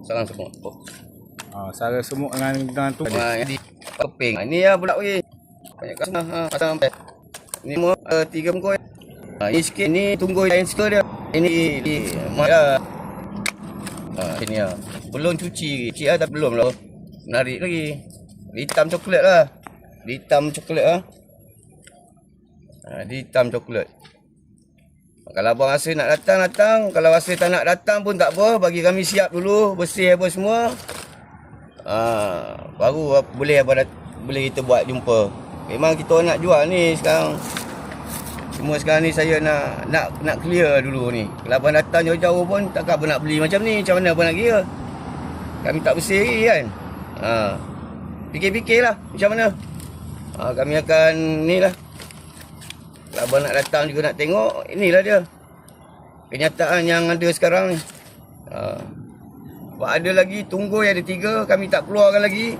Sarang semut. Sarang semut dengan tu. Jadi keping. Ini ya pula weh. Banyak kasih pasang sampai. Ini semua 3 bungkus. Ini sikit ni tunggu lain suka dia. Ini mana ini ya. Belum cuci. Cuci dah belum lah. Menarik lagi. Hitam coklat lah. Hitam coklat lah. Hitam coklat. Kalau abang rasa nak datang. Kalau rasa tak nak datang pun tak apa. Bagi kami siap dulu. Bersih apa semua. Baru boleh kita buat jumpa. Memang kita nak jual ni sekarang. Cuma sekarang ni saya nak clear dulu ni. Kalau abang datang jauh-jauh pun takkan abang nak beli macam ni. Macam mana abang nak kira? Kami tak bersih lagi kan. Fikir-fikirlah macam mana. Kami akan ni lah. Kalau abang nak datang juga nak tengok, inilah dia kenyataan yang ada sekarang ni. Ada lagi, tunggu yang ada 3, kami tak keluarkan lagi.